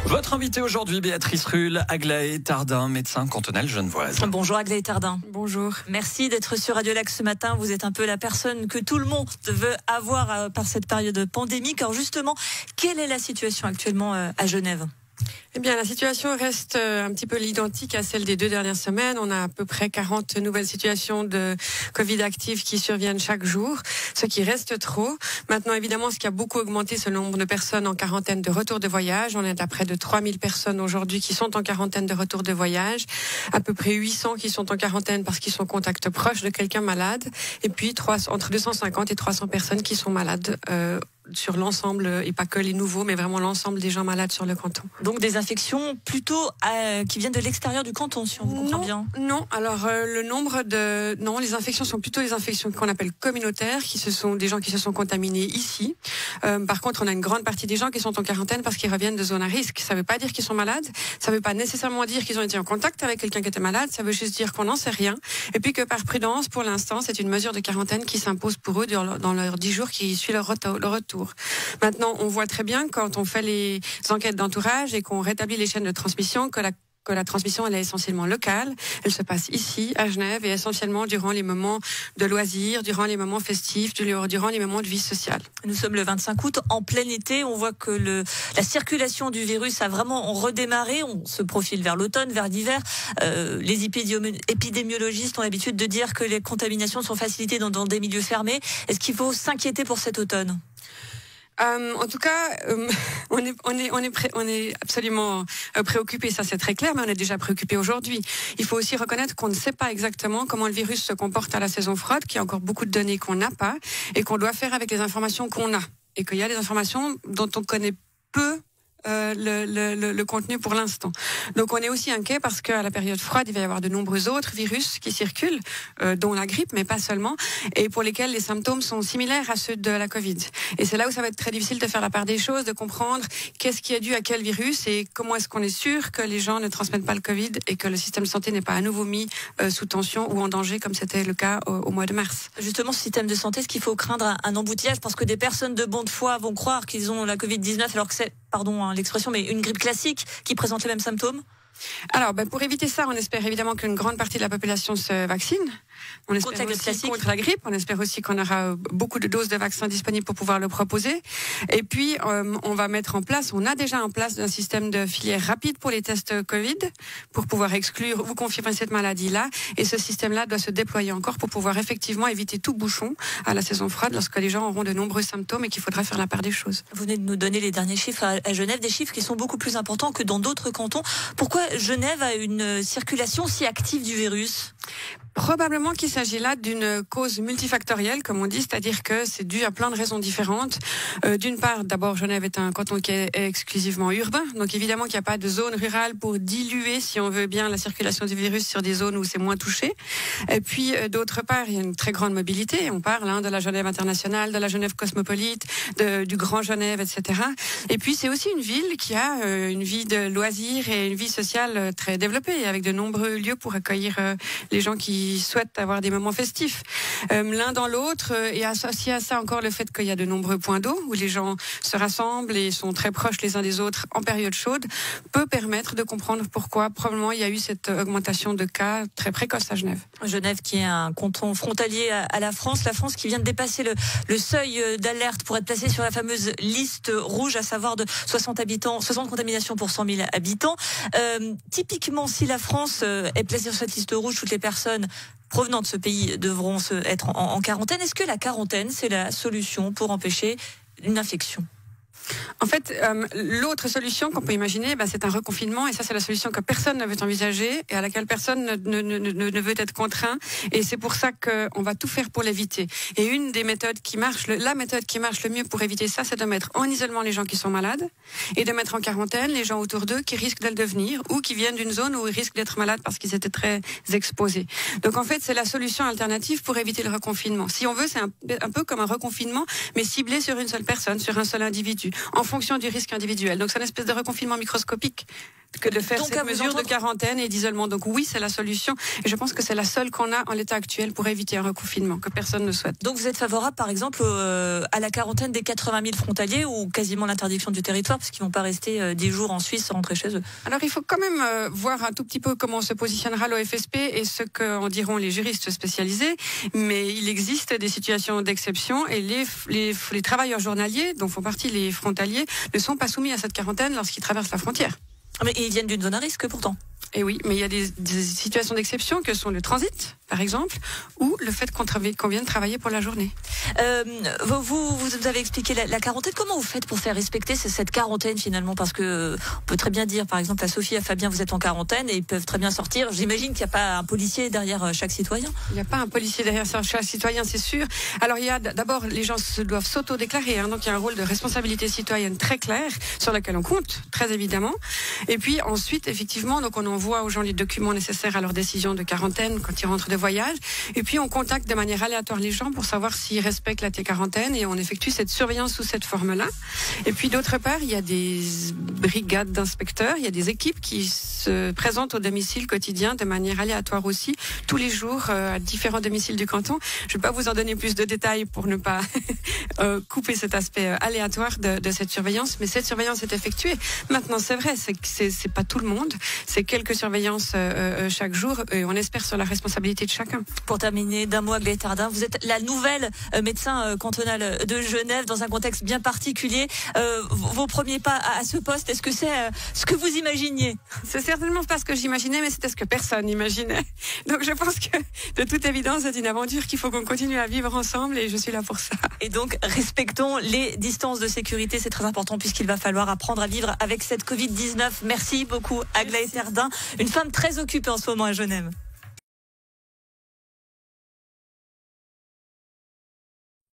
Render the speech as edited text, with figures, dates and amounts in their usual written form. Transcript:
Votre invitée aujourd'hui, Béatrice Rulle, Aglaé Tardin, médecin cantonal genevoise. Bonjour Aglaé Tardin. Bonjour. Merci d'être sur Radio Lac ce matin. Vous êtes un peu la personne que tout le monde veut avoir par cette période pandémique. Alors justement, quelle est la situation actuellement à Genève ? Eh bien, la situation reste un petit peu l'identique à celle des 2 dernières semaines. On a à peu près 40 nouvelles situations de Covid actives qui surviennent chaque jour, ce qui reste trop. Maintenant, évidemment, ce qui a beaucoup augmenté, c'est le nombre de personnes en quarantaine de retour de voyage. On est à près de 3000 personnes aujourd'hui qui sont en quarantaine de retour de voyage. À peu près 800 qui sont en quarantaine parce qu'ils sont en contact proche de quelqu'un malade. Et puis, entre 250 et 300 personnes qui sont malades sur l'ensemble, et pas que les nouveaux, mais vraiment l'ensemble des gens malades sur le canton. Donc des infections plutôt qui viennent de l'extérieur du canton, si on vous comprend bien. Non, alors les infections sont plutôt les infections qu'on appelle communautaires, qui sont des gens qui se sont contaminés ici. Par contre, on a une grande partie des gens qui sont en quarantaine parce qu'ils reviennent de zones à risque. Ça ne veut pas dire qu'ils sont malades, ça ne veut pas nécessairement dire qu'ils ont été en contact avec quelqu'un qui était malade, ça veut juste dire qu'on n'en sait rien. Et puis que par prudence, pour l'instant, c'est une mesure de quarantaine qui s'impose pour eux dans leurs 10 jours qui suivent leur retour. Maintenant, on voit très bien quand on fait les enquêtes d'entourage et qu'on rétablit les chaînes de transmission que la transmission elle est essentiellement locale. Elle se passe ici, à Genève, et essentiellement durant les moments de loisirs, durant les moments festifs, durant les moments de vie sociale. Nous sommes le 25 août, en plein été. On voit que la circulation du virus a vraiment redémarré. On se profile vers l'automne, vers l'hiver. Les épidémiologistes ont l'habitude de dire que les contaminations sont facilitées dans des milieux fermés. Est-ce qu'il faut s'inquiéter pour cet automne ? En tout cas, on est absolument préoccupé, ça c'est très clair, mais on est déjà préoccupé aujourd'hui. Il faut aussi reconnaître qu'on ne sait pas exactement comment le virus se comporte à la saison froide, qu'il y a encore beaucoup de données qu'on n'a pas et qu'on doit faire avec les informations qu'on a. Et qu'il y a des informations dont on connaît peu le contenu pour l'instant. Donc on est aussi inquiet parce qu'à la période froide, il va y avoir de nombreux autres virus qui circulent, dont la grippe, mais pas seulement, et pour lesquels les symptômes sont similaires à ceux de la Covid. Et c'est là où ça va être très difficile de faire la part des choses, de comprendre qu'est-ce qui est dû à quel virus et comment est-ce qu'on est sûr que les gens ne transmettent pas le Covid et que le système de santé n'est pas à nouveau mis sous tension ou en danger comme c'était le cas au mois de mars. Justement, ce système de santé, est-ce qu'il faut craindre un embouteillage parce que des personnes de bonne foi vont croire qu'ils ont la Covid-19 alors que c'est, pardon l'expression, mais une grippe classique qui présente les mêmes symptômes ? Alors, pour éviter ça, on espère évidemment qu'une grande partie de la population se vaccine. On espère aussi contre la grippe. On espère aussi qu'on aura beaucoup de doses de vaccins disponibles pour pouvoir le proposer. Et puis, on a déjà en place un système de filière rapide pour les tests Covid, pour pouvoir exclure ou confirmer cette maladie-là. Et ce système-là doit se déployer encore pour pouvoir effectivement éviter tout bouchon à la saison froide lorsque les gens auront de nombreux symptômes et qu'il faudra faire la part des choses. Vous venez de nous donner les derniers chiffres à Genève, des chiffres qui sont beaucoup plus importants que dans d'autres cantons. Pourquoi Genève a une circulation si active du virus ? Probablement qu'il s'agit là d'une cause multifactorielle, comme on dit, c'est-à-dire que c'est dû à plein de raisons différentes. D'une part, d'abord, Genève est un canton qui est exclusivement urbain, donc évidemment qu'il n'y a pas de zone rurale pour diluer, si on veut bien, la circulation du virus sur des zones où c'est moins touché. Et puis, d'autre part, il y a une très grande mobilité. On parle de la Genève internationale, de la Genève cosmopolite, du Grand Genève, etc. Et puis, c'est aussi une ville qui a une vie de loisirs et une vie sociale très développée, avec de nombreux lieux pour accueillir les gens qui souhaitent avoir des moments festifs. L'un dans l'autre, et associé à ça encore le fait qu'il y a de nombreux points d'eau où les gens se rassemblent et sont très proches les uns des autres en période chaude, peut permettre de comprendre pourquoi probablement il y a eu cette augmentation de cas très précoce à Genève. Genève qui est un canton frontalier à la France qui vient de dépasser le seuil d'alerte pour être placée sur la fameuse liste rouge, à savoir de 60 contaminations pour 100 000 habitants. Typiquement, si la France est placée sur cette liste rouge, toutes les personnes provenant de ce pays devront être en quarantaine. Est-ce que la quarantaine, c'est la solution pour empêcher une infection ? En fait, l'autre solution qu'on peut imaginer, c'est un reconfinement, et ça c'est la solution que personne ne veut envisager et à laquelle personne ne veut être contraint, et c'est pour ça qu'on va tout faire pour l'éviter. Et une des méthodes qui marche, la méthode qui marche le mieux pour éviter ça, c'est de mettre en isolement les gens qui sont malades et de mettre en quarantaine les gens autour d'eux qui risquent de le devenir ou qui viennent d'une zone où ils risquent d'être malades parce qu'ils étaient très exposés. Donc en fait, c'est la solution alternative pour éviter le reconfinement. Si on veut, c'est un peu comme un reconfinement, mais ciblé sur une seule personne, sur un seul individu, en fonction du risque individuel. Donc c'est une espèce de reconfinement microscopique que de faire Donc, à cette vous mesure entendre- de quarantaine et d'isolement. Donc oui, c'est la solution. Et je pense que c'est la seule qu'on a en l'état actuel pour éviter un reconfinement que personne ne souhaite. Donc vous êtes favorable, par exemple, à la quarantaine des 80 000 frontaliers ou quasiment l'interdiction du territoire, parce qu'ils vont pas rester 10 jours en Suisse sans rentrer chez eux. Alors il faut quand même voir un tout petit peu comment se positionnera l'OFSP et ce qu'en diront les juristes spécialisés. Mais il existe des situations d'exception et les travailleurs journaliers, dont font partie les frontaliers, ne sont pas soumis à cette quarantaine lorsqu'ils traversent la frontière. Mais ils viennent d'une zone à risque pourtant. Et oui, mais il y a des situations d'exception que sont le transit, par exemple, ou le fait qu'on vienne travailler pour la journée. Vous avez expliqué la quarantaine. Comment vous faites pour faire respecter cette quarantaine finalement? Parce que on peut très bien dire, par exemple, à Sophie, à Fabien, vous êtes en quarantaine et ils peuvent très bien sortir. J'imagine qu'il n'y a pas un policier derrière chaque citoyen. Il n'y a pas un policier derrière chaque citoyen, c'est sûr. Alors il y a d'abord, les gens doivent s'auto-déclarer, hein, donc il y a un rôle de responsabilité citoyenne très clair sur lequel on compte, très évidemment. Et puis ensuite, effectivement, donc on envoie aux gens les documents nécessaires à leur décision de quarantaine quand ils rentrent de voyage. Et puis on contacte de manière aléatoire les gens pour savoir s'ils respectent la quarantaine et on effectue cette surveillance sous cette forme-là. Et puis d'autre part, il y a des brigades d'inspecteurs, il y a des équipes qui se présentent au domicile quotidien de manière aléatoire aussi, tous les jours à différents domiciles du canton. Je ne vais pas vous en donner plus de détails pour ne pas couper cet aspect aléatoire de cette surveillance, mais cette surveillance est effectuée. Maintenant, c'est vrai, c'est pas tout le monde, c'est quelques surveillances chaque jour et on espère sur la responsabilité de chacun. Pour terminer, d'un mot, Aglaé Tardin, vous êtes la nouvelle médecin cantonal de Genève dans un contexte bien particulier. Vos premiers pas à ce poste, est-ce que c'est ce que vous imaginiez? C'est certainement pas ce que j'imaginais, mais c'était ce que personne n'imaginait. Donc je pense que de toute évidence, c'est une aventure qu'il faut qu'on continue à vivre ensemble et je suis là pour ça. Et donc, respectons les distances de sécurité, c'est très important puisqu'il va falloir apprendre à vivre avec cette Covid-19. Merci beaucoup, Aglaé Tardin, une femme très occupée en ce moment à Genève.